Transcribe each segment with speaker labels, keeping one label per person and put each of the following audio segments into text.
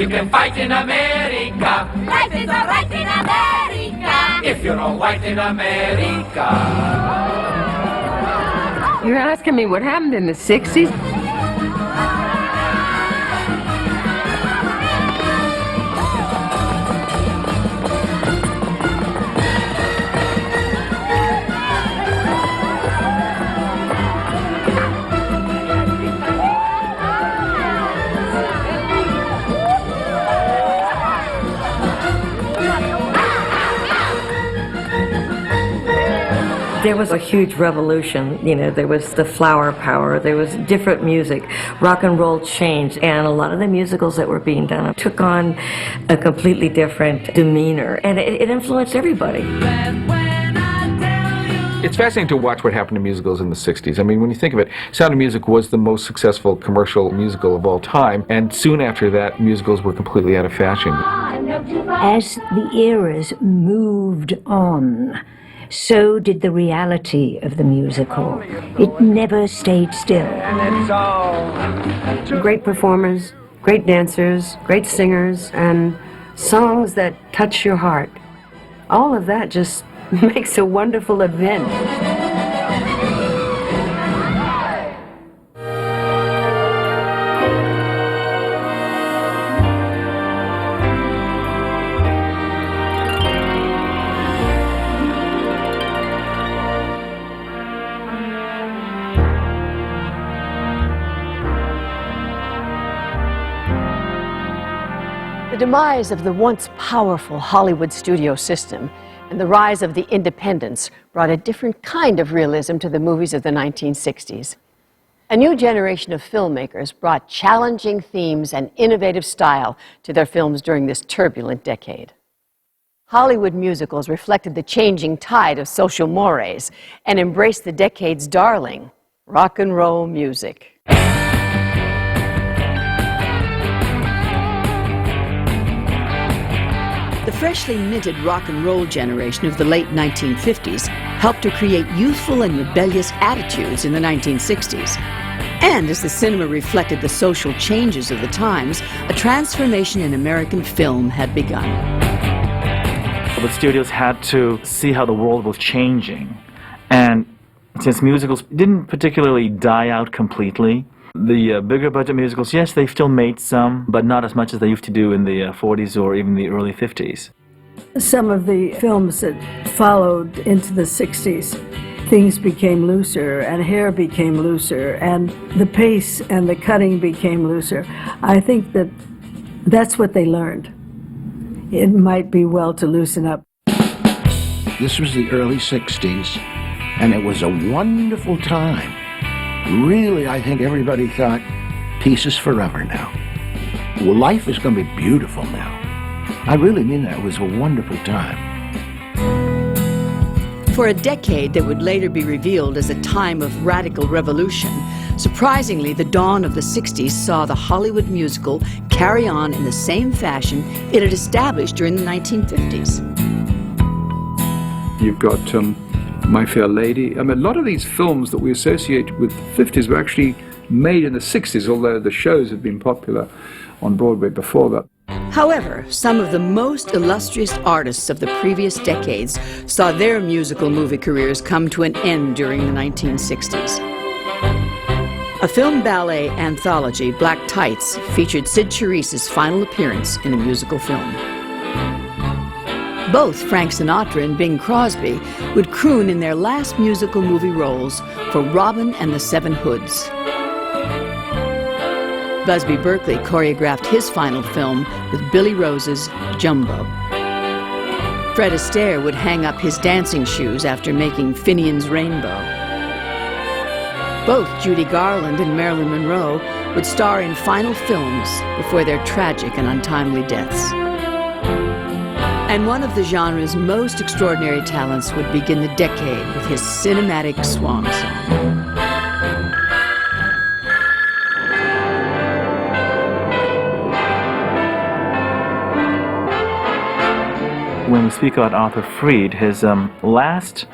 Speaker 1: you can fight in America.
Speaker 2: Life is alright in America.
Speaker 1: If you're all white in America.
Speaker 3: You're asking me what happened in the 60s?
Speaker 4: There was a huge revolution. You know, there was the flower power, there was different music, rock and roll changed, and a lot of the musicals that were being done took on a completely different demeanor, and it influenced everybody.
Speaker 5: It's fascinating to watch what happened to musicals in the 60s. I mean, when you think of it, Sound of Music was the most successful commercial musical of all time, and soon after that, musicals were completely out of fashion.
Speaker 6: As the eras moved on, so did the reality of the musical. It never stayed still.
Speaker 3: Great performers, great dancers, great singers, and songs that touch your heart. All of that just makes a wonderful event.
Speaker 7: The demise of the once powerful Hollywood studio system and the rise of the independents brought a different kind of realism to the movies of the 1960s. A new generation of filmmakers brought challenging themes and innovative style to their films during this turbulent decade. Hollywood musicals reflected the changing tide of social mores and embraced the decade's darling, rock and roll music. The freshly minted rock and roll generation of the late 1950s helped to create youthful and rebellious attitudes in the 1960s. And as the cinema reflected the social changes of the times, a transformation in American film had begun.
Speaker 8: The studios had to see how the world was changing. And since musicals didn't particularly die out completely, the bigger budget musicals, yes, they still made some, but not as much as they used to do in the 40s or even the early 50s.
Speaker 9: Some of the films that followed into the 60s, things became looser and hair became looser and the pace and the cutting became looser. I think that that's what they learned. It might be well to loosen up.
Speaker 10: This was the early 60s, and it was a wonderful time. Really, I think everybody thought, peace is forever now. Well, life is going to be beautiful now. I really mean that. It was a wonderful time.
Speaker 7: For a decade that would later be revealed as a time of radical revolution, surprisingly, the dawn of the 60s saw the Hollywood musical carry on in the same fashion it had established during the 1950s.
Speaker 11: You've got My Fair Lady. I mean, a lot of these films that we associate with the 50s were actually made in the 60s, although the shows had been popular on Broadway before that.
Speaker 7: However, some of the most illustrious artists of the previous decades saw their musical movie careers come to an end during the 1960s. A film ballet anthology, Black Tights, featured Sid Charisse's final appearance in a musical film. Both Frank Sinatra and Bing Crosby would croon in their last musical movie roles for Robin and the Seven Hoods. Busby Berkeley choreographed his final film with Billy Rose's Jumbo. Fred Astaire would hang up his dancing shoes after making Finian's Rainbow. Both Judy Garland and Marilyn Monroe would star in final films before their tragic and untimely deaths. And one of the genre's most extraordinary talents would begin the decade with his cinematic swan song.
Speaker 8: When we speak about Arthur Freed, his last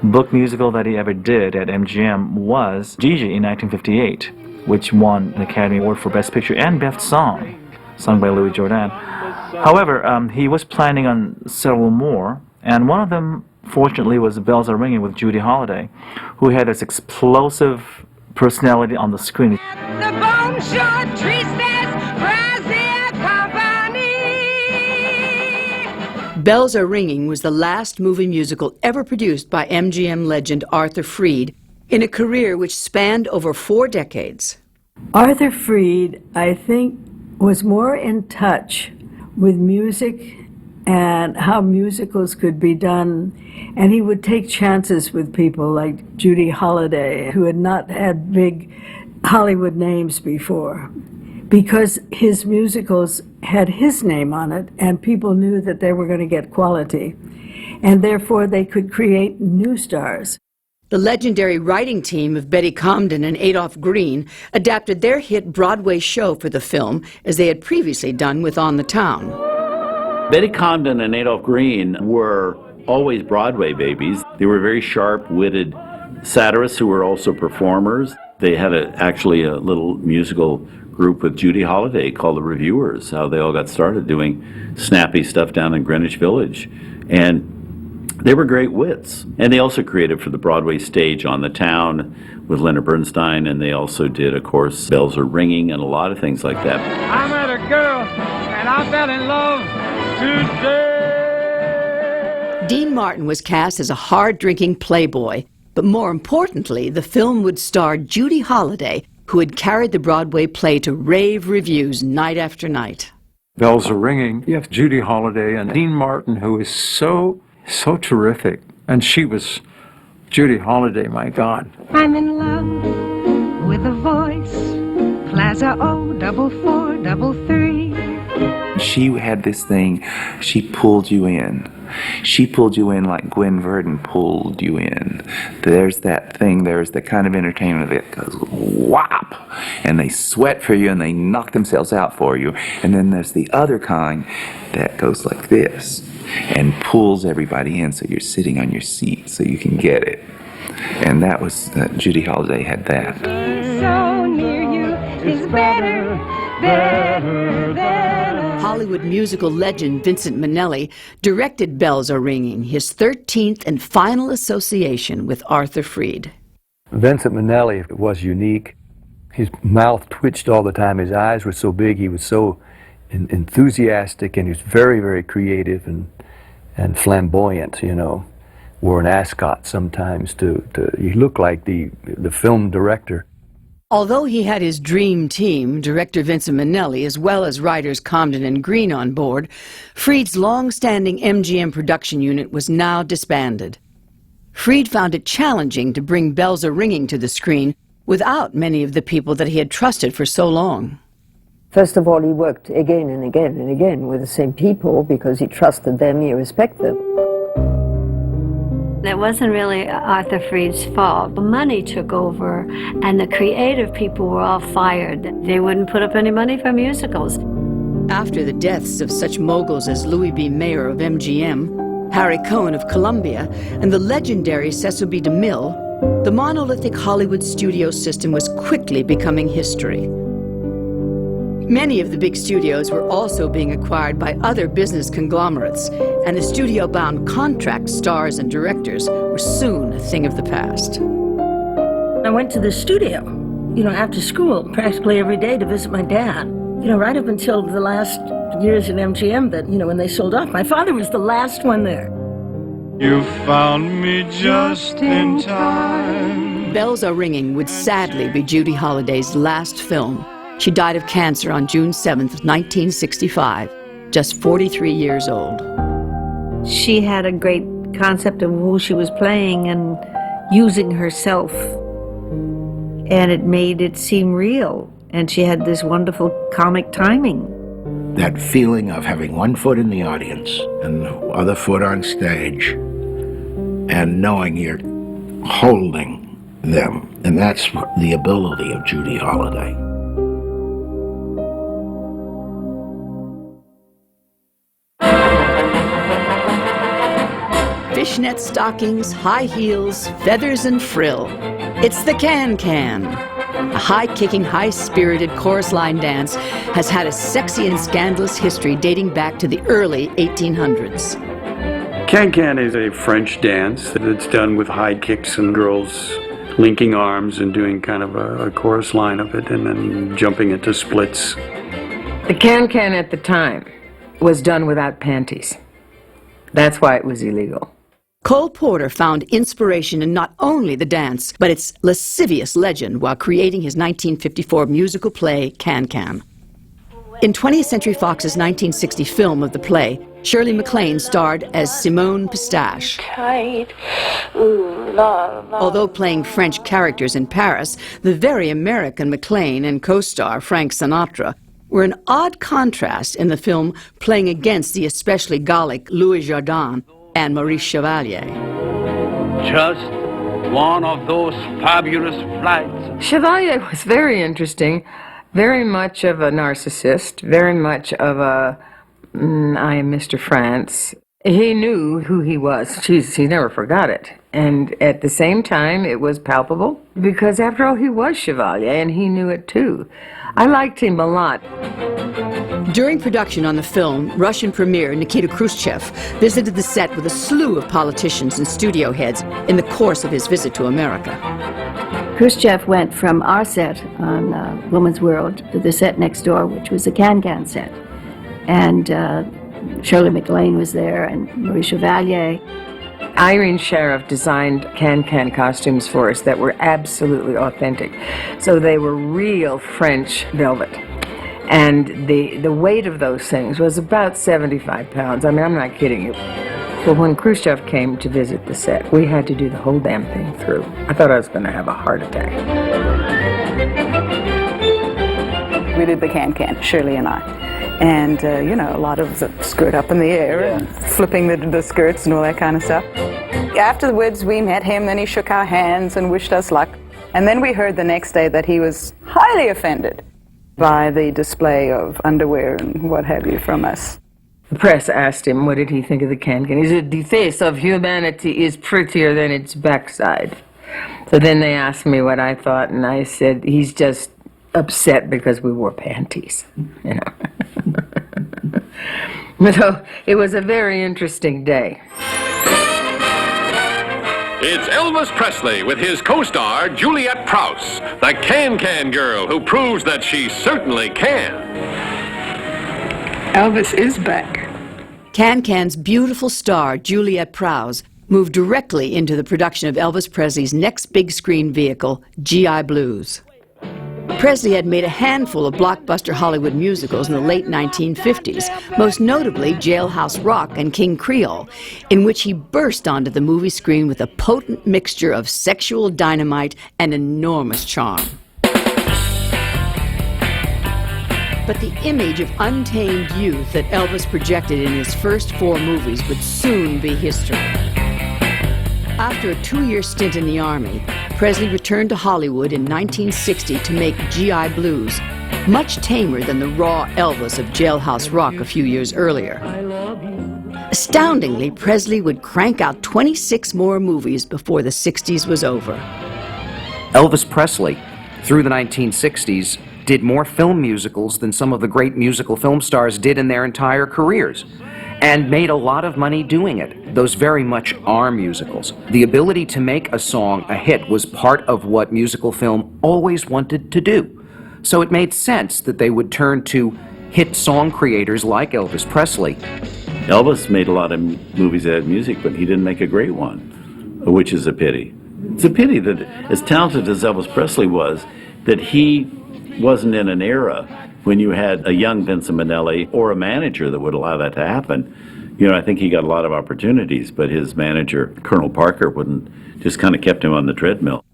Speaker 8: book musical that he ever did at MGM was Gigi in 1958, which won an Academy Award for Best Picture and Best Song. sung by Louis Jordan. However, he was planning on several more, and one of them, fortunately, was Bells Are Ringing with Judy Holliday, who had this explosive personality on the screen.
Speaker 2: The bone short tristes Brazil company.
Speaker 7: Bells Are Ringing was the last movie musical ever produced by MGM legend Arthur Freed in a career which spanned over 4 decades.
Speaker 9: Arthur Freed, I think, was more in touch with music and how musicals could be done. And he would take chances with people like Judy Holliday, who had not had big Hollywood names before, because his musicals had his name on it, and people knew that they were going to get quality. And therefore, they could create new stars.
Speaker 7: The legendary writing team of Betty Comden and Adolph Green adapted their hit Broadway show for the film, as they had previously done with On the Town.
Speaker 12: Betty Comden and Adolph Green were always Broadway babies. They were very sharp-witted satirists who were also performers. They had actually a little musical group with Judy Holliday called the Reviewers, how they all got started doing snappy stuff down in Greenwich Village. And they were great wits. And they also created for the Broadway stage On the Town with Leonard Bernstein, and they also did, of course, Bells Are Ringing and a lot of things like that.
Speaker 1: I met a girl and I fell in love today.
Speaker 7: Dean Martin was cast as a hard-drinking playboy, but more importantly, the film would star Judy Holliday, who had carried the Broadway play to rave reviews night after night.
Speaker 11: Bells Are Ringing. You have Judy Holliday and Dean Martin, who is so terrific. And she was Judy Holliday, my God.
Speaker 2: I'm in love with a voice. Plaza O, 4433.
Speaker 13: She had this thing, she pulled you in. She pulled you in like Gwen Verdon pulled you in. There's that thing, there's the kind of entertainment that goes whop, and they sweat for you and they knock themselves out for you. And then there's the other kind that goes like this and pulls everybody in so you're sitting on your seat so you can get it. And that was, Judy Holliday had that.
Speaker 2: So near you is better, better, better.
Speaker 7: Hollywood musical legend Vincent Minnelli directed Bells Are Ringing, his 13th and final association with Arthur Freed.
Speaker 14: Vincent Minnelli was unique. His mouth twitched all the time. His eyes were so big. He was so enthusiastic, and he was very, very creative and flamboyant, you know. Wore an ascot sometimes he looked like the film director.
Speaker 7: Although he had his dream team, director Vincent Minnelli, as well as writers Comden and Green on board, Freed's long-standing MGM production unit was now disbanded. Freed found it challenging to bring Bells Are Ringing to the screen without many of the people that he had trusted for so long.
Speaker 3: First of all, he worked again and again and again with the same people because he trusted them, he respected them.
Speaker 15: It wasn't really Arthur Freed's fault. The money took over, and the creative people were all fired. They wouldn't put up any money for musicals.
Speaker 7: After the deaths of such moguls as Louis B. Mayer of MGM, Harry Cohen of Columbia, and the legendary Cecil B. DeMille, the monolithic Hollywood studio system was quickly becoming history. Many of the big studios were also being acquired by other business conglomerates, and the studio-bound contract stars and directors were soon a thing of the past.
Speaker 4: I went to the studio, after school, practically every day to visit my dad. Right up until the last years in MGM that, when they sold off. My father was the last one there.
Speaker 1: You found me just in time.
Speaker 7: Bells Are Ringing would sadly be Judy Holliday's last film. She died of cancer on June 7th, 1965, just 43 years old.
Speaker 6: She had a great concept of who she was playing and using herself, and it made it seem real. And she had this wonderful comic timing.
Speaker 10: That feeling of having one foot in the audience and the other foot on stage and knowing you're holding them. And that's the ability of Judy Holliday.
Speaker 7: Fishnet stockings, high heels, feathers and frill. It's the can-can. A high-kicking, high-spirited chorus line dance has had a sexy and scandalous history dating back to the early 1800s.
Speaker 16: Can-can is a French dance that's done with high kicks and girls linking arms and doing kind of a chorus line of it and then jumping into splits.
Speaker 17: The can-can at the time was done without panties. That's why it was illegal.
Speaker 7: Cole Porter found inspiration in not only the dance, but its lascivious legend while creating his 1954 musical play, Can-Can. In 20th Century Fox's 1960 film of the play, Shirley MacLaine starred as Simone Pistache. Although playing French characters in Paris, the very American MacLaine and co-star Frank Sinatra were an odd contrast in the film, playing against the especially Gallic Louis Jardin and Maurice Chevalier.
Speaker 18: Just one of those fabulous flights.
Speaker 17: Chevalier was very interesting, very much of a narcissist, very much of a, I am Mr. France. He knew who he was. He never forgot it. And at the same time, it was palpable, because after all, he was Chevalier, and he knew it too. I liked him a lot.
Speaker 7: During production on the film, Russian premier Nikita Khrushchev visited the set with a slew of politicians and studio heads in the course of his visit to America.
Speaker 15: Khrushchev went from our set on Woman's World to the set next door, which was the Can-Can set. And Shirley MacLaine was there, and Marie Chevalier.
Speaker 17: Irene Sheriff designed can-can costumes for us that were absolutely authentic. So they were real French velvet. And the weight of those things was about 75 pounds. I mean, I'm not kidding you. But when Khrushchev came to visit the set, we had to do the whole damn thing through. I thought I was going to have a heart attack.
Speaker 19: We did the can-can, Shirley and I. And, you know, a lot of the skirt up in the air and flipping the skirts and all that kind of stuff. Afterwards, we met him, and he shook our hands and wished us luck. And then we heard the next day that he was highly offended by the display of underwear and what have you from us.
Speaker 17: The press asked him, what did he think of the can-can? He said, the face of humanity is prettier than its backside. So then they asked me what I thought, and I said, he's just upset because we wore panties, you know. But it was a very interesting day.
Speaker 20: It's Elvis Presley with his co-star Juliet Prowse, the can-can girl who proves that she certainly can.
Speaker 19: Elvis is back.
Speaker 7: Can-Can's beautiful star, Juliet Prowse, moved directly into the production of Elvis Presley's next big screen vehicle, G.I. Blues. Presley had made a handful of blockbuster Hollywood musicals in the late 1950s, most notably Jailhouse Rock and King Creole, in which he burst onto the movie screen with a potent mixture of sexual dynamite and enormous charm. But the image of untamed youth that Elvis projected in his first 4 movies would soon be history. After a 2-year stint in the Army, Presley returned to Hollywood in 1960 to make G.I. Blues, much tamer than the raw Elvis of Jailhouse Rock a few years earlier. Astoundingly, Presley would crank out 26 more movies before the 60s was over.
Speaker 21: Elvis Presley, through the 1960s, did more film musicals than some of the great musical film stars did in their entire careers, and made a lot of money doing it. Those very much are musicals. The ability to make a song a hit was part of what musical film always wanted to do. So it made sense that they would turn to hit song creators like Elvis Presley.
Speaker 12: Elvis made a lot of movies that had music, but he didn't make a great one, which is a pity. It's a pity that, as talented as Elvis Presley was, that he wasn't in an era when you had a young Vincent Minnelli or a manager that would allow that to happen. You know, I think he got a lot of opportunities, but his manager, Colonel Parker, just kind of kept him on the treadmill.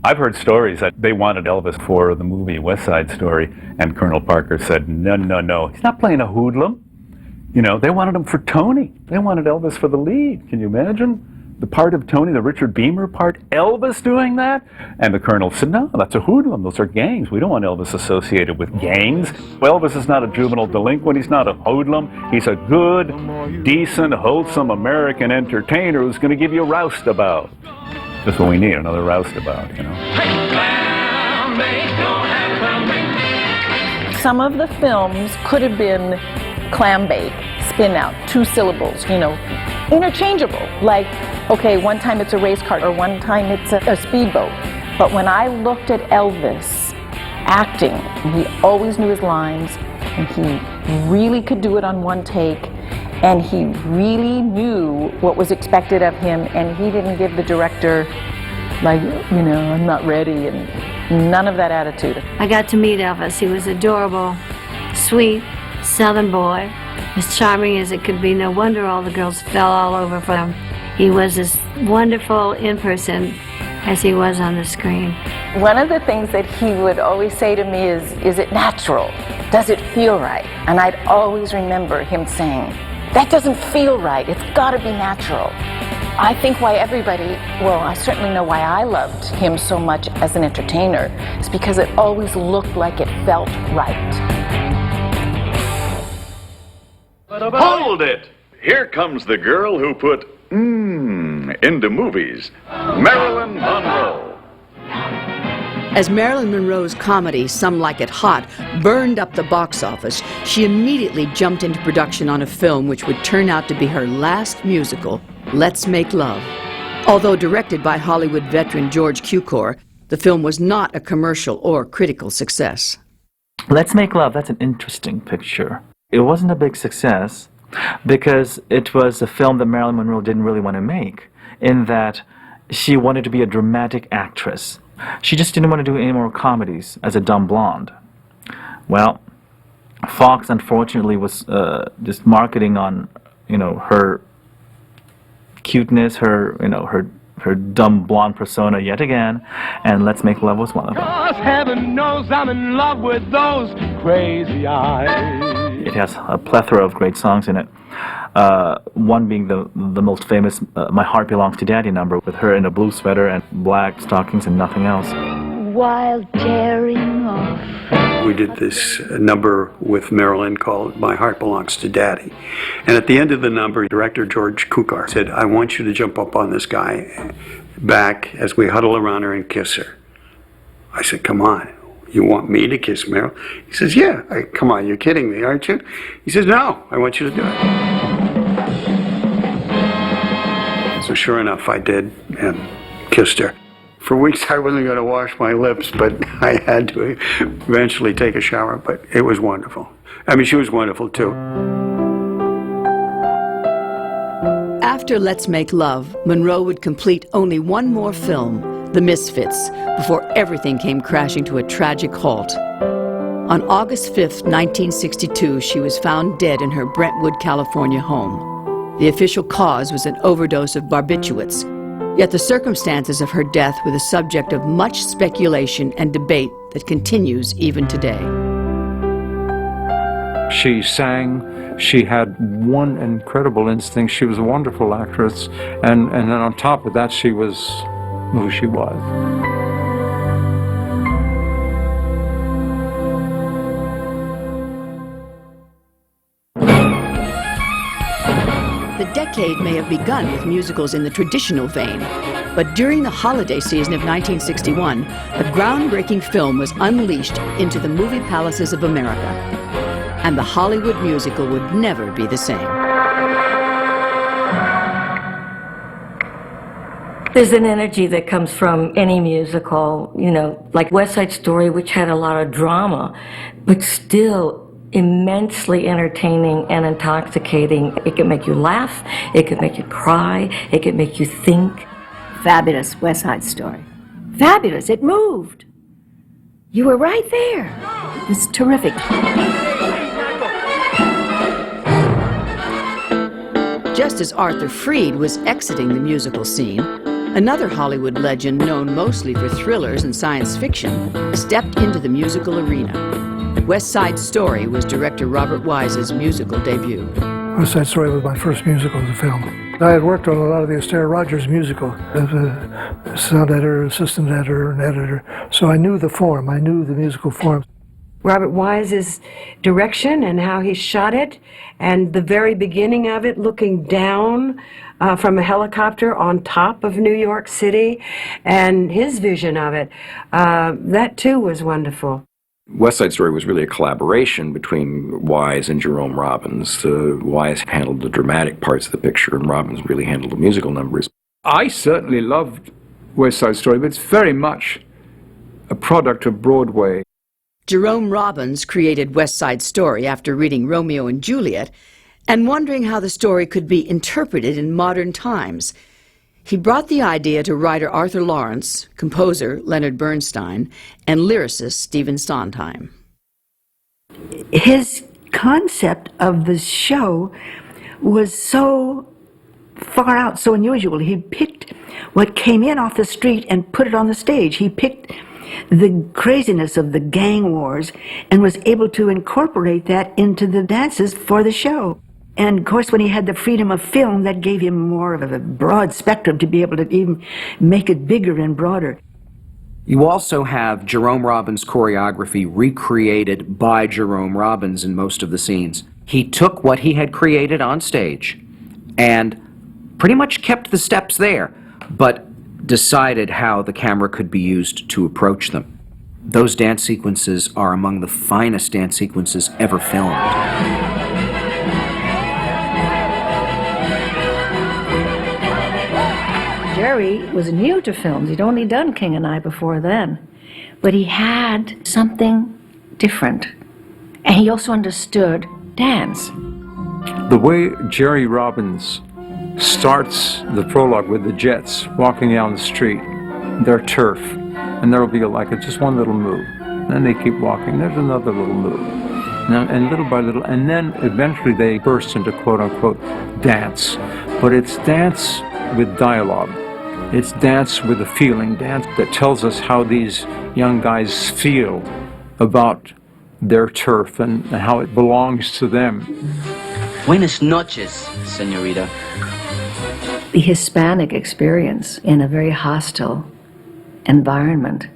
Speaker 22: I've heard stories that they wanted Elvis for the movie West Side Story, and Colonel Parker said, no, he's not playing a hoodlum. You know, they wanted him for Tony. They wanted Elvis for the lead. Can you imagine? The part of Tony, the Richard Beamer part, Elvis doing that? And the Colonel said, no, that's a hoodlum. Those are gangs. We don't want Elvis associated with gangs. Well, Elvis is not a juvenile delinquent. He's not a hoodlum. He's a good, decent, wholesome American entertainer who's going to give you a roustabout. That's what we need, another roustabout, you know.
Speaker 5: Some of the films could have been clam bake, spin out, 2 syllables, you know, interchangeable. Like, okay, one time it's a race car or one time it's a speedboat. But when I looked at Elvis acting, he always knew his lines, and he really could do it on one take, and he really knew what was expected of him, and he didn't give the director, like, you know, I'm not ready, and none of that attitude.
Speaker 2: I got to meet Elvis. He was adorable, sweet, Southern boy, as charming as it could be. No wonder all the girls fell all over for him. He was as wonderful in person as he was on the screen.
Speaker 5: One of the things that he would always say to me is it natural? Does it feel right? And I'd always remember him saying, that doesn't feel right. It's got to be natural. I think why everybody, well, I certainly know why I loved him so much as an entertainer, is because it always looked like it felt right.
Speaker 8: Hold it! Here comes the girl who put into movies, Marilyn Monroe.
Speaker 23: As Marilyn Monroe's comedy, Some Like It Hot, burned up the box office, she immediately jumped into production on a film which would turn out to be her last musical, Let's Make Love. Although directed by Hollywood veteran George Cukor, the film was not a commercial or critical success.
Speaker 13: Let's Make Love, that's an interesting picture. It wasn't a big success because it was a film that Marilyn Monroe didn't really want to make, in that she wanted to be a dramatic actress. She just didn't want to do any more comedies as a dumb blonde. Well, Fox unfortunately was just marketing on, you know, her cuteness, her, you know, her dumb blonde persona yet again, and Let's Make Love was one of them.
Speaker 1: 'Cause heaven knows I'm in love with those crazy eyes.
Speaker 13: It has a plethora of great songs in it. One being the most famous, My Heart Belongs to Daddy number, with her in a blue sweater and black stockings and nothing else.
Speaker 24: While tearing off.
Speaker 16: We did this number with Marilyn called My Heart Belongs to Daddy. And at the end of the number, director George Cukor said, I want you to jump up on this guy back as we huddle around her and kiss her. I said, come on. You want me to kiss Meryl? He says, yeah. Come on, you're kidding me, aren't you? He says, no, I want you to do it. So sure enough, I did and kissed her. For weeks I wasn't going to wash my lips, but I had to eventually take a shower, but it was wonderful. I mean, she was wonderful too.
Speaker 23: After Let's Make Love, Monroe would complete only one more film, The Misfits, before everything came crashing to a tragic halt. On August 5th, 1962, she was found dead in her Brentwood, California home. The official cause was an overdose of barbiturates, yet the circumstances of her death were the subject of much speculation and debate that continues even today.
Speaker 11: She sang, she had one incredible instinct, she was a wonderful actress, and then on top of that she was who she was.
Speaker 23: The decade may have begun with musicals in the traditional vein, but during the holiday season of 1961, a groundbreaking film was unleashed into the movie palaces of America, and the Hollywood musical would never be the same.
Speaker 4: There's an energy that comes from any musical, you know, like West Side Story, which had a lot of drama, but still immensely entertaining and intoxicating. It can make you laugh, it can make you cry, it can make you think.
Speaker 15: Fabulous West Side Story. Fabulous, it moved. You were right there. It was terrific.
Speaker 23: Just as Arthur Freed was exiting the musical scene, another Hollywood legend known mostly for thrillers and science fiction stepped into the musical arena. West Side Story was director Robert Wise's musical debut.
Speaker 25: West Side Story was my first musical as a film. I had worked on a lot of the Astaire Rogers musical as a sound editor, assistant editor, and editor, so I knew the form, I knew the musical form.
Speaker 3: Robert Wise's direction and how he shot it, and the very beginning of it, looking down from a helicopter on top of New York City, and his vision of it, that too was wonderful.
Speaker 21: West Side Story was really a collaboration between Wise and Jerome Robbins. Wise handled the dramatic parts of the picture, and Robbins really handled the musical numbers.
Speaker 11: I certainly loved West Side Story, but it's very much a product of Broadway.
Speaker 23: Jerome Robbins created West Side Story after reading Romeo and Juliet and wondering how the story could be interpreted in modern times. He brought the idea to writer Arthur Lawrence, composer Leonard Bernstein, and lyricist Stephen Sondheim.
Speaker 6: His concept of the show was so far out, so unusual. He picked what came in off the street and put it on the stage. He picked the craziness of the gang wars and was able to incorporate that into the dances for the show. And of course, when he had the freedom of film, that gave him more of a broad spectrum to be able to even make it bigger and broader.
Speaker 21: You also have Jerome Robbins' choreography recreated by Jerome Robbins in most of the scenes. He took what he had created on stage and pretty much kept the steps there, but decided how the camera could be used to approach them. Those dance sequences are among the finest dance sequences ever filmed.
Speaker 6: Jerry was new to films. He'd only done King and I before then. But he had something different. And he also understood dance.
Speaker 11: The way Jerry Robbins starts the prologue with the Jets walking down the street, their turf, and there'll be just one little move. Then they keep walking, there's another little move. And little by little, and then eventually they burst into quote-unquote dance. But it's dance with dialogue. It's dance with a feeling, dance that tells us how these young guys feel about their turf and how it belongs to them.
Speaker 9: Buenas noches, señorita.
Speaker 6: The Hispanic experience in a very hostile environment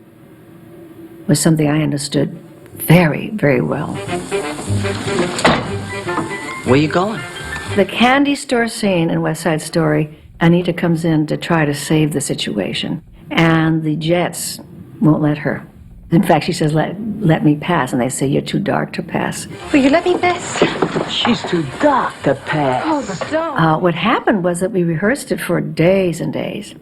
Speaker 6: was something I understood very, very well.
Speaker 9: Where you going?
Speaker 6: The candy store scene in West Side Story, Anita comes in to try to save the situation, and the Jets won't let her. In fact, she says, let me pass, and they say, you're too dark to pass.
Speaker 24: Will you let me pass?
Speaker 9: She's too dark to pass.
Speaker 24: Oh, don't.
Speaker 6: What happened was that we rehearsed it for days and days.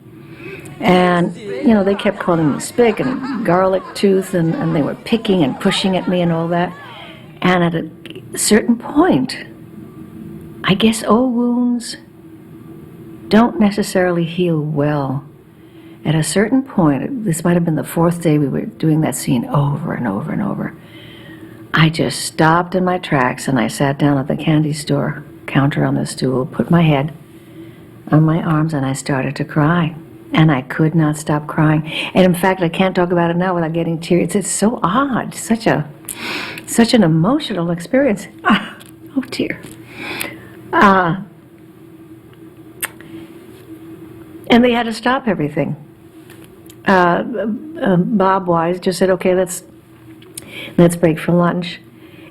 Speaker 6: And, they kept calling me Spick and Garlic Tooth, and they were picking and pushing at me and all that. And at a certain point, I guess old wounds don't necessarily heal well. At a certain point, this might have been the fourth day we were doing that scene over and over and over, I just stopped in my tracks and I sat down at the candy store counter on the stool, put my head on my arms, and I started to cry. And I could not stop crying. And in fact, I can't talk about it now without getting tears. It's so odd, such an emotional experience. Oh dear. And they had to stop everything. Bob Wise just said, okay, let's break for lunch.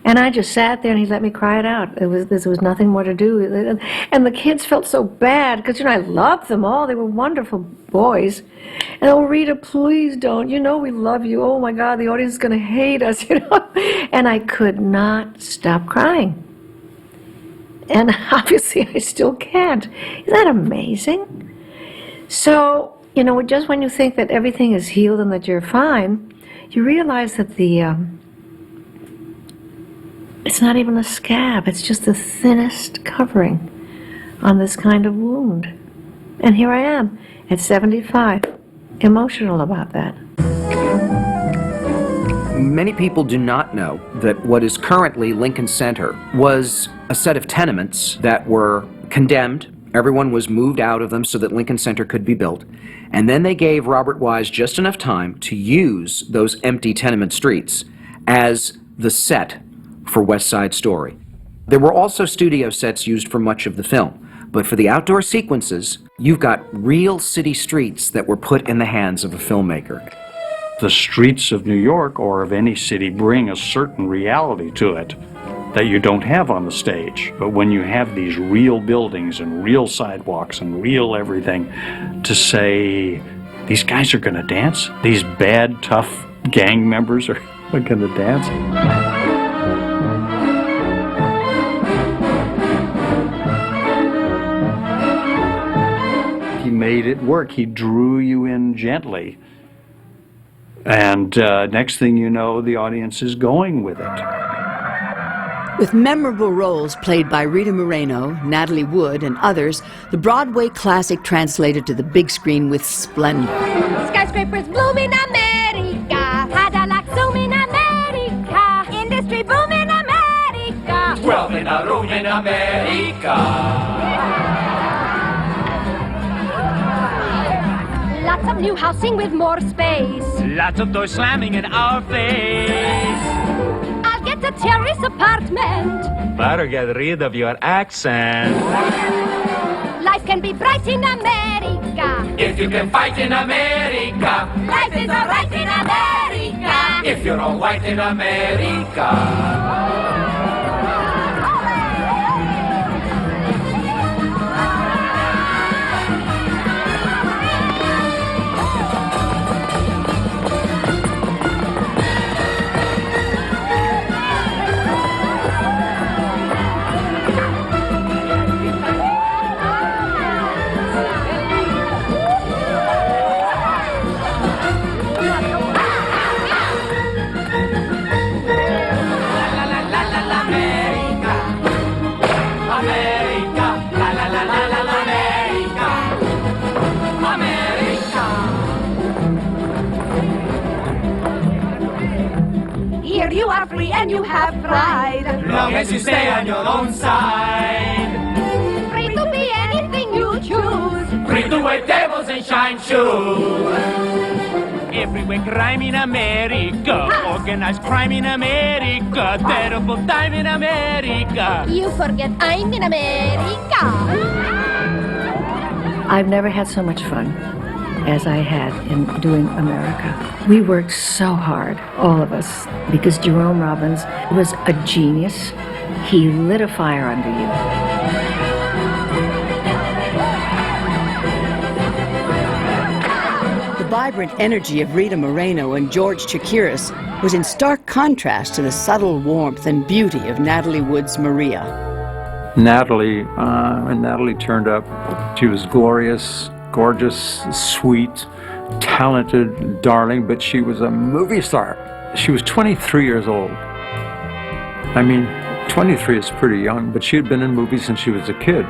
Speaker 6: And I just sat there and he let me cry it out. There was nothing more to do. And the kids felt so bad because, I loved them all. They were wonderful boys. And, oh, Rita, please don't. We love you. Oh, my God, the audience is going to hate us, And I could not stop crying. And obviously I still can't. Isn't that amazing? So, just when you think that everything is healed and that you're fine, you realize that it's not even a scab, it's just the thinnest covering on this kind of wound. And here I am, at 75, emotional about that.
Speaker 21: Many people do not know that what is currently Lincoln Center was a set of tenements that were condemned. Everyone was moved out of them so that Lincoln Center could be built. And then they gave Robert Wise just enough time to use those empty tenement streets as the set for West Side Story. There were also studio sets used for much of the film, but for the outdoor sequences, you've got real city streets that were put in the hands of a filmmaker.
Speaker 10: The streets of New York or of any city bring a certain reality to it that you don't have on the stage. But when you have these real buildings and real sidewalks and real everything, to say, these guys are going to dance? These bad, tough gang members are going to dance? He made it work. He drew you in gently. And next thing you know, the audience is going with it.
Speaker 23: With memorable roles played by Rita Moreno, Natalie Wood, and others, the Broadway classic translated to the big screen with splendor.
Speaker 24: Skyscrapers bloom in America, Cadillacs zoom in America, industry boom in America,
Speaker 1: 12 in a room in America.
Speaker 24: Lots of new housing with more space.
Speaker 1: Lots of doors slamming in our face.
Speaker 24: I'll get a terrace apartment.
Speaker 1: Better get rid of your accent.
Speaker 24: Life can be bright in America.
Speaker 1: If you can fight in America.
Speaker 24: Life is alright in America.
Speaker 1: If you're all white in America.
Speaker 24: Here you are free and you have pride.
Speaker 1: Long as you stay on your own side.
Speaker 24: Free to be anything you choose.
Speaker 1: Free to wear tables and shine shoes. Everywhere crime in America. Organized crime in America. Terrible time in America.
Speaker 24: You forget I'm in America.
Speaker 15: I've never had so much fun as I had in doing America. We worked so hard, all of us, because Jerome Robbins was a genius. He lit a fire under you.
Speaker 23: The vibrant energy of Rita Moreno and George Chakiris was in stark contrast to the subtle warmth and beauty of Natalie Wood's Maria.
Speaker 11: Natalie, when Natalie turned up, she was glorious, gorgeous, sweet, talented, darling, but she was a movie star. She was 23 years old. I mean, 23 is pretty young, but she had been in movies since she was a kid.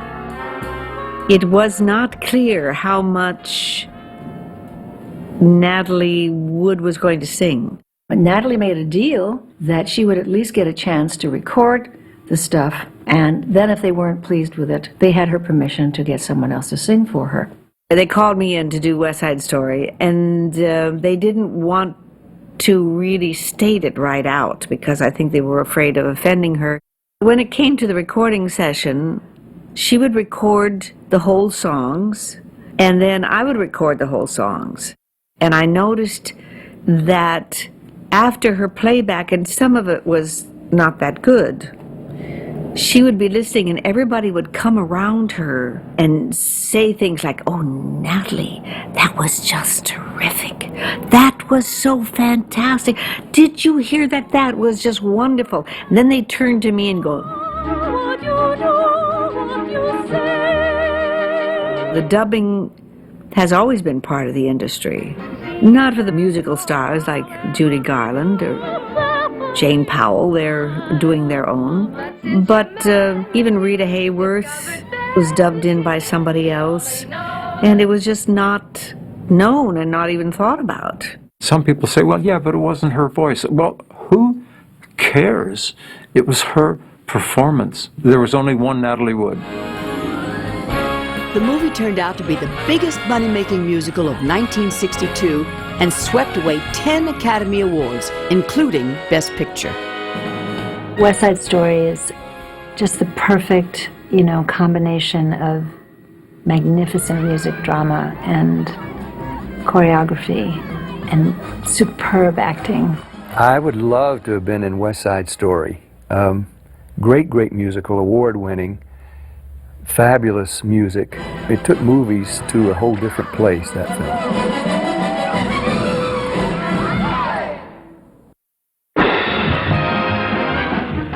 Speaker 14: It was not clear how much Natalie Wood was going to sing.
Speaker 15: But Natalie made a deal that she would at least get a chance to record the stuff, and then if they weren't pleased with it, they had her permission to get someone else to sing for her.
Speaker 14: They called me in to do West Side Story, and they didn't want to really state it right out because I think they were afraid of offending her. When it came to the recording session, she would record the whole songs, and then I would record the whole songs. And I noticed that after her playback, and some of it was not that good, she would be listening and everybody would come around her and say things like, "Oh, Natalie, that was just terrific. That was so fantastic. Did you hear that? That was just wonderful." And then they turn to me and go,
Speaker 24: What you do, what you say.
Speaker 14: the dubbing has always been part of the industry. Not for the musical stars like Judy Garland or Jane Powell, they're doing their own. But even Rita Hayworth was dubbed in by somebody else, and it was just not known and not even thought about.
Speaker 11: Some people say, well, yeah, but it wasn't her voice. Well, who cares? It was her performance. There was only one Natalie Wood.
Speaker 23: The movie turned out to be the biggest money-making musical of 1962 and swept away 10 Academy Awards, including Best Picture.
Speaker 2: West Side Story is just the perfect, combination of magnificent music, drama, and choreography.
Speaker 15: and superb acting.
Speaker 11: I would love to have been in West Side Story. Great musical, award-winning, fabulous music. It took movies to a whole different place, that film.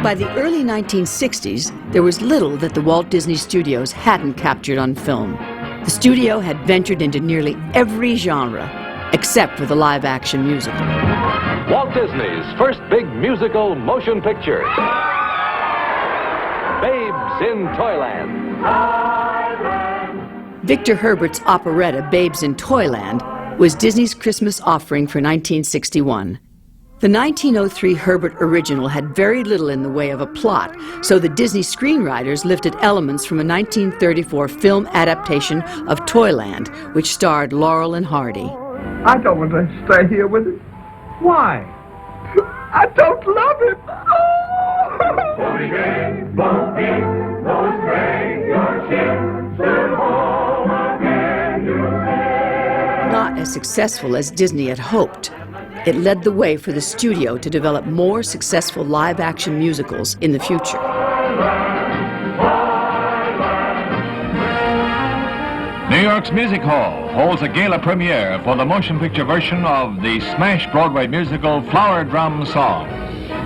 Speaker 23: By the early 1960s, there was little that the Walt Disney Studios hadn't captured on film. The studio had ventured into nearly every genre, except for the live-action musical.
Speaker 7: Walt Disney's first big musical motion picture, Babes in Toyland.
Speaker 23: Victor Herbert's operetta Babes in Toyland was Disney's Christmas offering for 1961. The 1903 Herbert original had very little in the way of a plot, so the Disney screenwriters lifted elements from a 1934 film adaptation of Toyland, which starred Laurel and Hardy.
Speaker 17: I don't want to stay here with him. Why? I don't love him.
Speaker 23: Not as successful as Disney had hoped. It led the way for the studio to develop more successful live-action musicals in the future.
Speaker 18: New York's Music Hall holds a gala premiere for the motion picture version of the smash Broadway musical Flower Drum Song.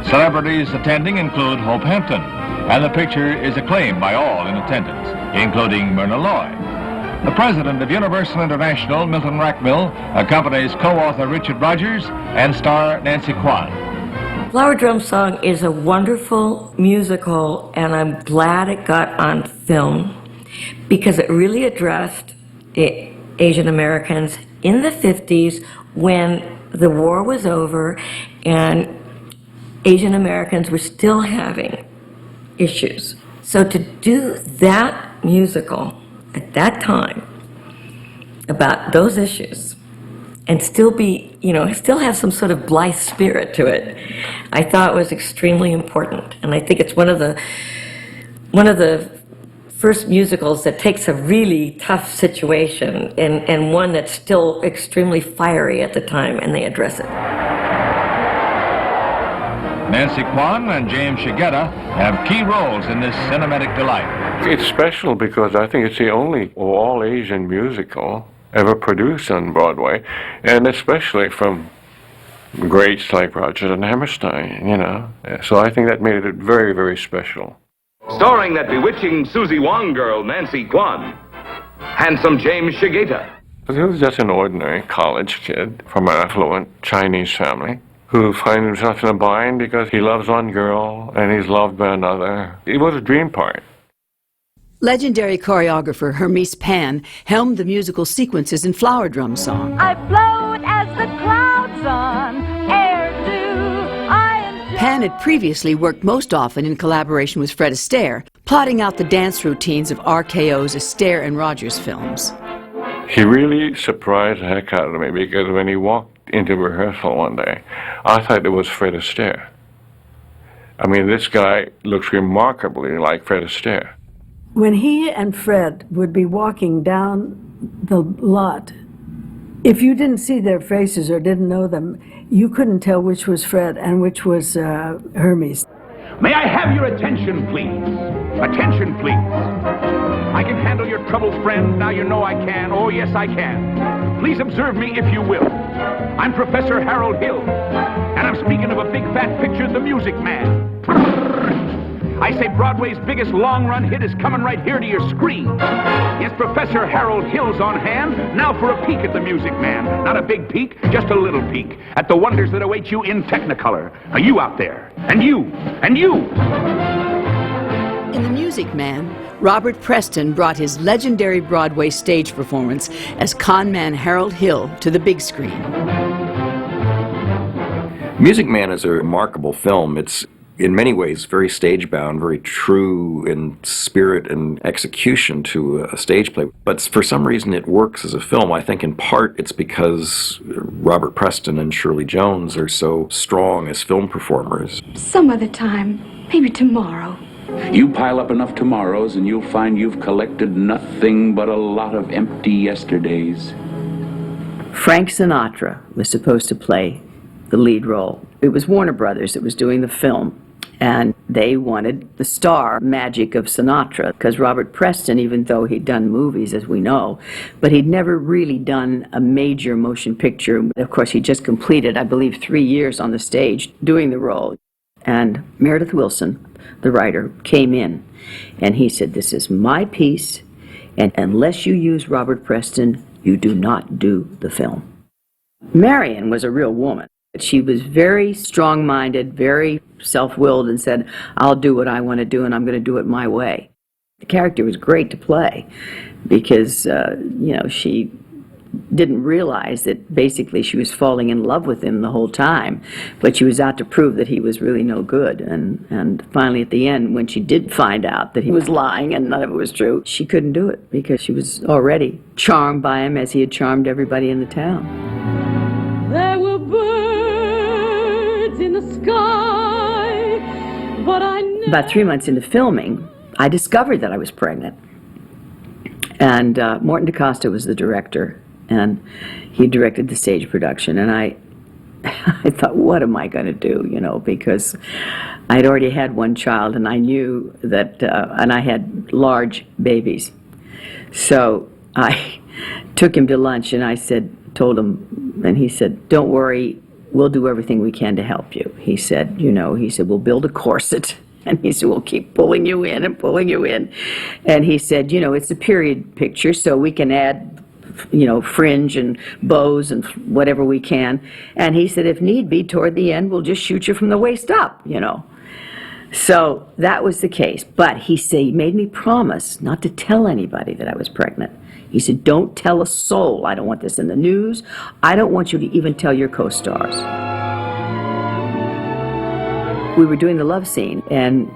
Speaker 18: Celebrities attending include Hope Hampton, and the picture is acclaimed by all in attendance, including Myrna Loy. The president of Universal International, Milton Rackmill, accompanies co-author Richard Rogers and star Nancy Kwan.
Speaker 4: Flower Drum Song is a wonderful musical, and I'm glad it got on film because it really addressed the Asian Americans in the 50s when the war was over and Asian Americans were still having issues. So to do that musical at that time about those issues and still be, still have some sort of blithe spirit to it, I thought was extremely important. And I think it's one of the first musicals that takes a really tough situation and one that's still extremely fiery at the time, and they address it.
Speaker 18: Nancy Kwan and James Shigeta have key roles in this cinematic delight.
Speaker 19: It's special because I think it's the only all-Asian musical ever produced on Broadway, and especially from greats like Rodgers and Hammerstein, So I think that made it very, very special.
Speaker 20: Starring that bewitching Susie Wong girl, Nancy Kwan. Handsome James Shigeta.
Speaker 19: He was just an ordinary college kid from an affluent Chinese family who finds himself in a bind because he loves one girl and he's loved by another. It was a dream part.
Speaker 23: Legendary choreographer Hermes Pan helmed the musical sequences in Flower Drum Song.
Speaker 24: I float as the clouds on air do.
Speaker 23: Pan had previously worked most often in collaboration with Fred Astaire, plotting out the dance routines of RKO's Astaire and Rogers films.
Speaker 19: He really surprised the heck out of me because when he walked into rehearsal one day, I thought it was Fred Astaire. I mean, this guy looks remarkably like Fred Astaire.
Speaker 26: When he and Fred would be walking down the lot, if you didn't see their faces or didn't know them, you couldn't tell which was Fred and which was Hermes.
Speaker 18: May I have your attention, please? Attention, please. I can handle your troubles, friend. Now you know I can. Oh, yes, I can. Please observe me if you will. I'm Professor Harold Hill, and I'm speaking of a big fat picture, The Music Man. I say Broadway's biggest long-run hit is coming right here to your screen. Yes, Professor Harold Hill's on hand, now for a peek at The Music Man. Not a big peek, just a little peek at the wonders that await you in Technicolor. Now you out there, and you, and you.
Speaker 23: In The Music Man, Robert Preston brought his legendary Broadway stage performance as con man Harold Hill to the big screen.
Speaker 21: Music Man is a remarkable film. It's in many ways very stage-bound, very true in spirit and execution to a stage play. But for some reason it works as a film. I think in part it's because Robert Preston and Shirley Jones are so strong as film performers.
Speaker 27: Some other time, maybe tomorrow.
Speaker 28: You pile up enough tomorrows and you'll find you've collected nothing but a lot of empty yesterdays.
Speaker 23: Frank Sinatra was supposed to play the lead role. It was Warner Brothers that was doing the film, and they wanted the star magic of Sinatra, because Robert Preston, even though he'd done movies, as we know, but he'd never really done a major motion picture. Of course, he just completed, I believe, 3 years on the stage doing the role. And Meredith Willson, the writer, came in, and he said, "This is my piece, and unless you use Robert Preston, you do not do the film." Marion was a real woman. She was very strong-minded, very self-willed, and said, "I'll do what I want to do, and I'm going to do it my way." The character was great to play because, she didn't realize that basically she was falling in love with him the whole time, but she was out to prove that he was really no good. And finally, at the end, when she did find out that he was lying and none of it was true, she couldn't do it because she was already charmed by him as he had charmed everybody in the town.
Speaker 3: There were birds in the sky, but
Speaker 23: About 3 months into filming, I discovered that I was pregnant. And Morton DaCosta was the director, and he directed the stage production. And I thought, what am I going to do, because I had already had one child, and I knew that, and I had large babies. So I took him to lunch, and I told him, and he said, "Don't worry, we'll do everything we can to help you." He said, "We'll build a corset." And he said, "We'll keep pulling you in and pulling you in." And he said, "It's a period picture, so we can add, fringe and bows and whatever we can." And he said, "If need be, toward the end, we'll just shoot you from the waist up, So that was the case. But he made me promise not to tell anybody that I was pregnant. He said, "Don't tell a soul. I don't want this in the news. I don't want you to even tell your co-stars." We were doing the love scene, and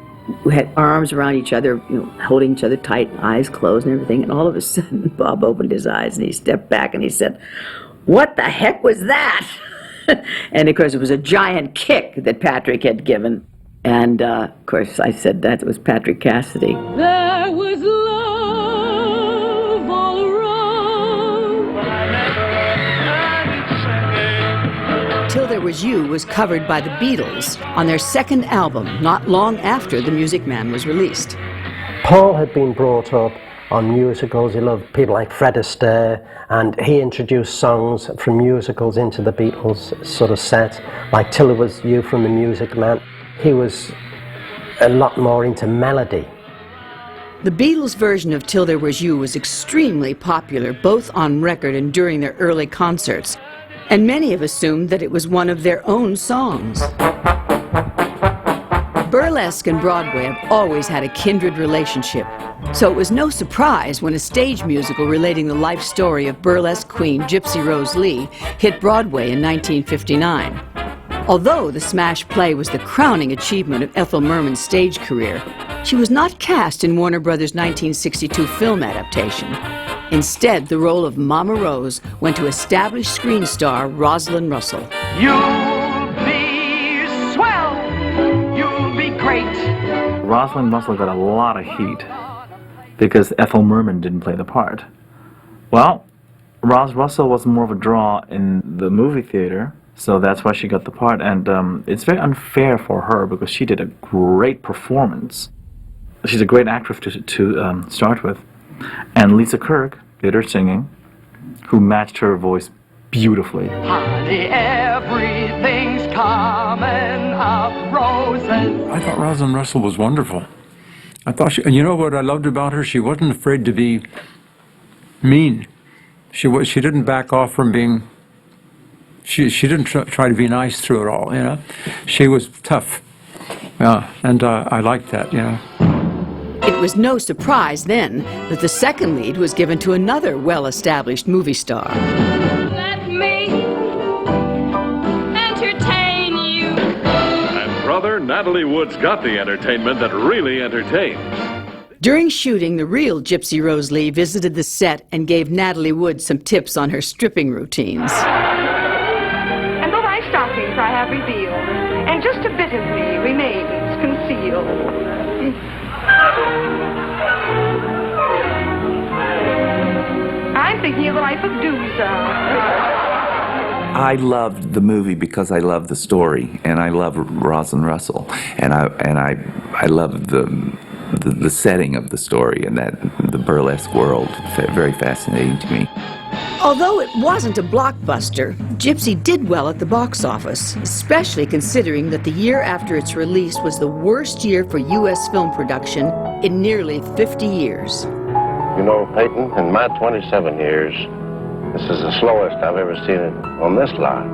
Speaker 23: we had our arms around each other, holding each other tight, eyes closed and everything, and all of a sudden Bob opened his eyes and he stepped back and he said, "What the heck was that?" And of course it was a giant kick that Patrick had given. And of course I said that was Patrick Cassidy.
Speaker 3: there was love all around.
Speaker 23: Till There Was You was covered by the Beatles on their second album, not long after The Music Man was released.
Speaker 5: Paul had been brought up on musicals. He loved people like Fred Astaire, and he introduced songs from musicals into the Beatles sort of set, like Till There Was You from The Music Man. He was a lot more into melody.
Speaker 23: The Beatles' version of Till There Was You was extremely popular, both on record and during their early concerts, and many have assumed that it was one of their own songs. Burlesque and Broadway have always had a kindred relationship, so it was no surprise when a stage musical relating the life story of burlesque queen Gypsy Rose Lee hit Broadway in 1959. Although the smash play was the crowning achievement of Ethel Merman's stage career, she was not cast in Warner Brothers' 1962 film adaptation. Instead, the role of Mama Rose went to established screen star Rosalind Russell.
Speaker 1: You'll be swell. You'll be great.
Speaker 8: Rosalind Russell got a lot of heat because Ethel Merman didn't play the part. Well, Roz Russell was more of a draw in the movie theater, so that's why she got the part, and it's very unfair for her because she did a great performance. She's a great actress to start with. And Lisa Kirk did her singing, who matched her voice beautifully.
Speaker 1: Honey, everything's coming up roses.
Speaker 11: I thought Rosalind Russell was wonderful. I thought she, and you know what I loved about her? She wasn't afraid to be mean. She didn't back off from being. She didn't try to be nice through it all. She was tough. And I liked that.
Speaker 23: It was no surprise then that the second lead was given to another well-established movie star.
Speaker 3: Let me entertain you.
Speaker 7: And brother, Natalie Wood's got the entertainment that really entertains.
Speaker 23: During shooting, the real Gypsy Rose Lee visited the set and gave Natalie Wood some tips on her stripping routines.
Speaker 12: And though my stockings I have revealed, and just a bit of me remains concealed. I'm thinking of the life of Dusa.
Speaker 6: I loved the movie because I loved the story, and I love Rosalind Russell, and I love the setting of the story and that the burlesque world. Very fascinating to me.
Speaker 23: Although it wasn't a blockbuster, Gypsy did well at the box office, especially considering that the year after its release was the worst year for U.S. film production in nearly 50 years.
Speaker 9: You know, Peyton, in my 27 years, this is the slowest I've ever seen it on this lot.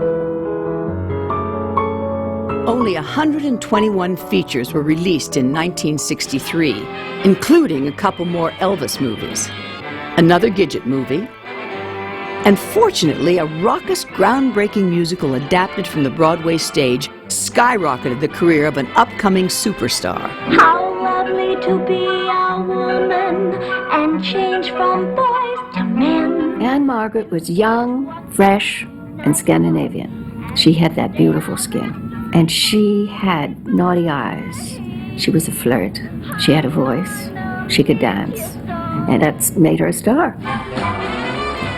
Speaker 23: Only 121 features were released in 1963, including a couple more Elvis movies, another Gidget movie, and fortunately, a raucous, groundbreaking musical adapted from the Broadway stage skyrocketed the career of an upcoming superstar.
Speaker 24: How lovely to be a woman and change from boys to men.
Speaker 15: Anne Margaret was young, fresh, and Scandinavian. She had that beautiful skin. And she had naughty eyes. She was a flirt. She had a voice. She could dance. And that's made her a star.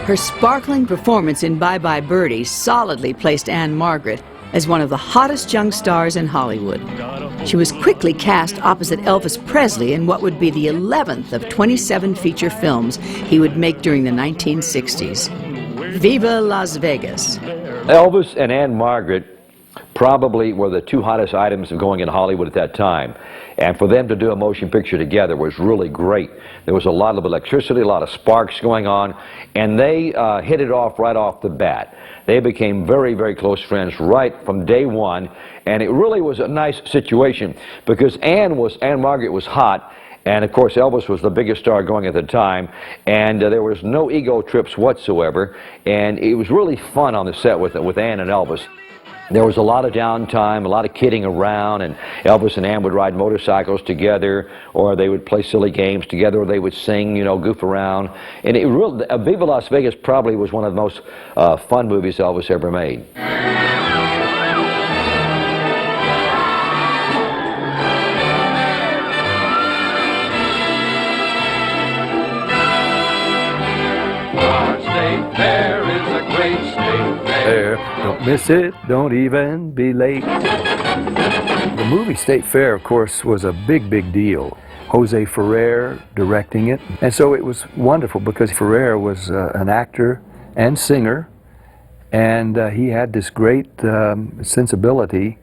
Speaker 23: Her sparkling performance in Bye Bye Birdie solidly placed Anne Margaret as one of the hottest young stars in Hollywood. She was quickly cast opposite Elvis Presley in what would be the 11th of 27 feature films he would make during the 1960s. Viva Las Vegas.
Speaker 10: Elvis and Anne Margaret probably were the two hottest items going in Hollywood at that time. And for them to do a motion picture together was really great. There was a lot of electricity, a lot of sparks going on, and they hit it off right off the bat. They became very, very close friends right from day one, and it really was a nice situation because Anne Margaret was hot, and of course Elvis was the biggest star going at the time, and there was no ego trips whatsoever, and it was really fun on the set with Anne and Elvis. There was a lot of downtime, a lot of kidding around, and Elvis and Anne would ride motorcycles together, or they would play silly games together, or they would sing, you know, goof around. And it really, Viva Las Vegas probably was one of the most fun movies Elvis ever made.
Speaker 13: Our state fair is a great state fair.
Speaker 11: Don't miss it, don't even be late. The movie State Fair, of course, was a big, big deal. Jose Ferrer directing it. And so it was wonderful because Ferrer was an actor and singer, and he had this great sensibility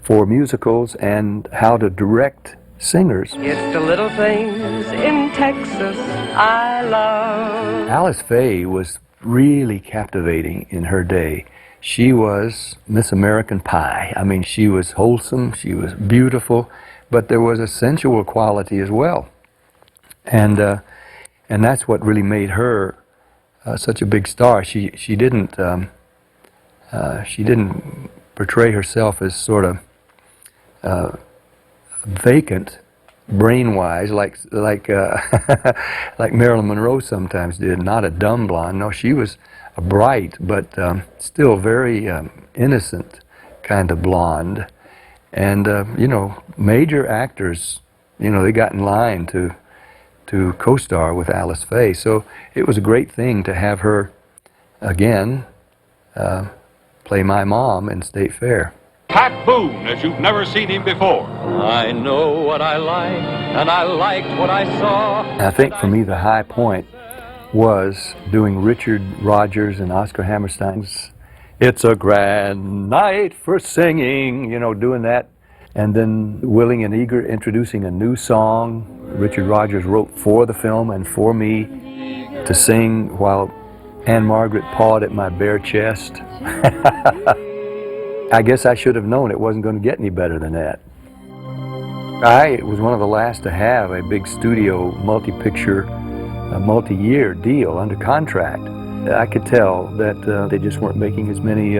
Speaker 11: for musicals and how to direct singers.
Speaker 14: It's the little things in Texas I love.
Speaker 11: Alice Faye was really captivating in her day. She was Miss American Pie. I mean, she was wholesome, she was beautiful, but there was a sensual quality as well. And that's what really made her such a big star. She didn't portray herself as sort of vacant, brain-wise, like like Marilyn Monroe sometimes did. Not a dumb blonde. No, she was a bright, but still very innocent kind of blonde. And you know, major actors, you know, they got in line to co-star with Alice Faye. So it was a great thing to have her again play my mom in State Fair.
Speaker 13: Pat Boone, as you've never seen him before. I know what I like, and I liked what I saw.
Speaker 11: I think for me the high point was doing Richard Rodgers and Oscar Hammerstein's "It's a Grand Night for Singing," you know, doing that. And then Willing and Eager introducing a new song Richard Rodgers wrote for the film and for me to sing while Anne Margaret pawed at my bare chest. I guess I should have known it wasn't going to get any better than that. I was one of the last to have a big studio multi-picture, multi-year deal under contract. I could tell that they just weren't making as many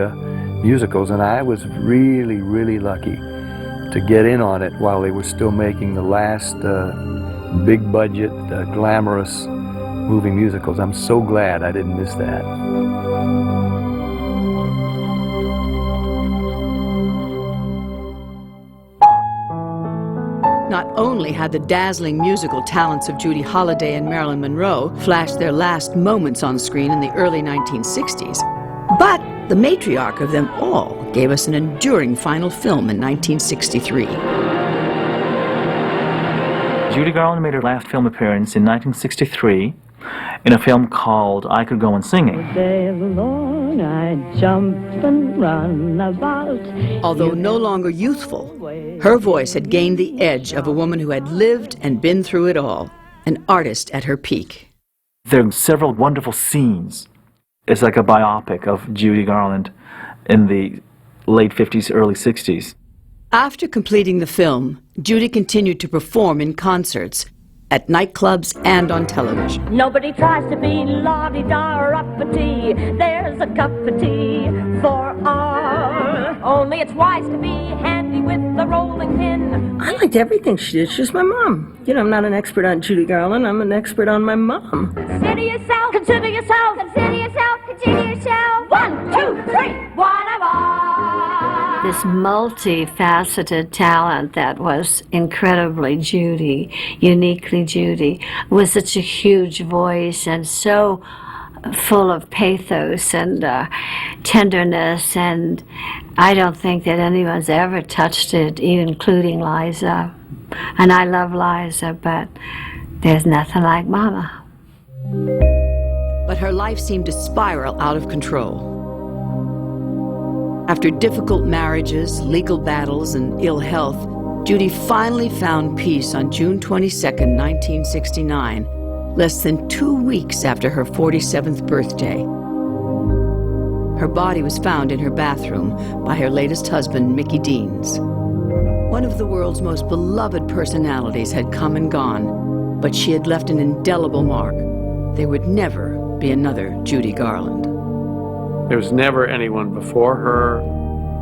Speaker 11: musicals, and I was really, really lucky to get in on it while they were still making the last big budget, glamorous movie musicals. I'm so glad I didn't miss that.
Speaker 23: Not only had the dazzling musical talents of Judy Holliday and Marilyn Monroe flashed their last moments on screen in the early 1960s, but The matriarch of them all gave us an enduring final film in 1963.
Speaker 8: Judy Garland made her last film appearance in 1963 in a film called I Could Go On Singing.
Speaker 3: I jump and run about.
Speaker 23: Although no longer youthful, her voice had gained the edge of a woman who had lived and been through it all, an artist at her peak.
Speaker 8: There are several wonderful scenes. It's like a biopic of Judy Garland in the late 50s, early 60s.
Speaker 23: After completing the film, Judy continued to perform in concerts, at nightclubs and on television.
Speaker 24: Nobody tries to be la-di-da or uppity. There's a cup of tea for all. Only it's wise to be handy with the rolling pin.
Speaker 2: I liked everything she did. She was my mom. You know, I'm not an expert on Judy Garland. I'm an expert on my mom.
Speaker 24: Consider yourself, consider yourself, consider yourself, consider yourself. 1, 2, 3, one of all.
Speaker 15: This multifaceted talent that was incredibly Judy, uniquely Judy, with such a huge voice and so full of pathos and tenderness, and I don't think that anyone's ever touched it, even including Liza. And I love Liza, but there's nothing like Mama.
Speaker 23: But her life seemed to spiral out of control. After difficult marriages, legal battles, and ill health, Judy finally found peace on June 22, 1969, less than 2 weeks after her 47th birthday. Her body was found in her bathroom by her latest husband, Mickey Deans. One of the world's most beloved personalities had come and gone, but she had left an indelible mark. There would never be another Judy Garland.
Speaker 11: There was never anyone before her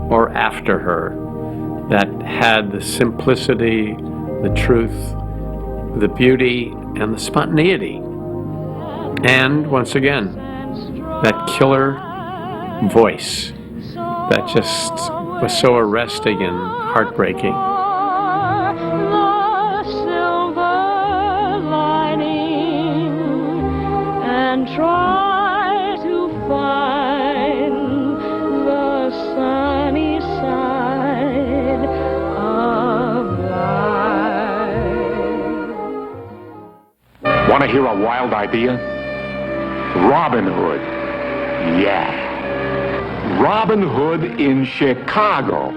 Speaker 11: or after her that had the simplicity, the truth, the beauty, and the spontaneity. And once again, that killer voice that just was so arresting and heartbreaking.
Speaker 3: The silver lining and try to find the sunny side of life.
Speaker 18: Want to hear a wild idea? Robin Hood. Yeah. Robin Hood in Chicago.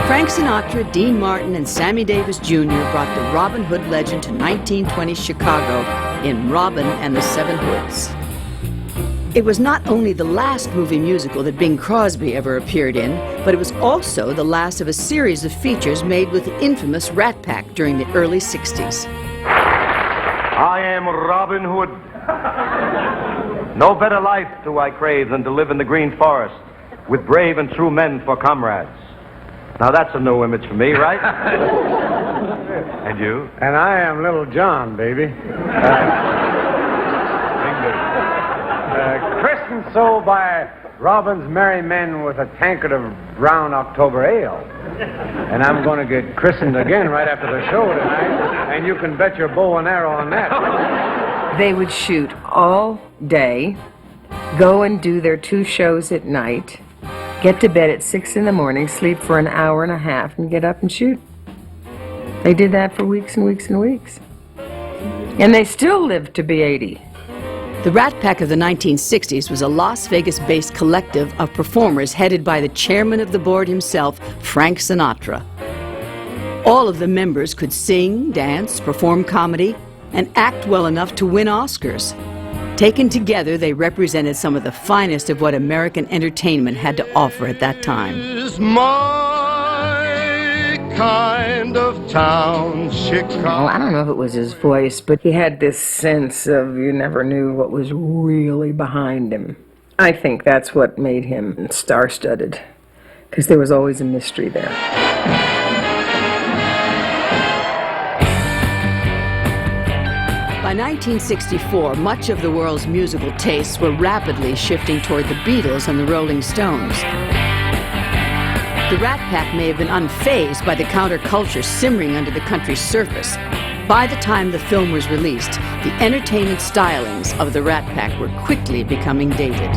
Speaker 23: Frank Sinatra, Dean Martin, and Sammy Davis Jr. brought the Robin Hood legend to 1920 Chicago in Robin and the Seven Hoods. It was not only the last movie musical that Bing Crosby ever appeared in, but it was also the last of a series of features made with the infamous Rat Pack during the early 60s.
Speaker 4: I am Robin Hood. No better life do I crave than to live in the green forest with brave and true men for comrades. Now that's a new image for me, right? And you?
Speaker 16: And I am Little John, baby. Christened so by Robin's merry men with a tankard of brown October ale. And I'm going to get christened again right after the show tonight, and you can bet your bow and arrow on that.
Speaker 17: They would shoot all day, go and do their 2 shows at night, get to bed at 6 in the morning, sleep for an hour and a half, and get up and shoot. They did that for weeks and weeks and weeks. And they still lived to be 80.
Speaker 23: The Rat Pack of the 1960s was a Las Vegas-based collective of performers headed by the chairman of the board himself, Frank Sinatra. All of the members could sing, dance, perform comedy, and act well enough to win Oscars. Taken together, they represented some of the finest of what American entertainment had to offer at that time.
Speaker 19: Is my kind of town, Chicago.
Speaker 17: Well, I don't know if it was his voice, but he had this sense of you never knew what was really behind him. I think that's what made him star-studded, because there was always a mystery there.
Speaker 23: By 1964, much of the world's musical tastes were rapidly shifting toward the Beatles and the Rolling Stones. The Rat Pack may have been unfazed by the counterculture simmering under the country's surface. By the time the film was released, the entertainment stylings of the Rat Pack were quickly becoming dated.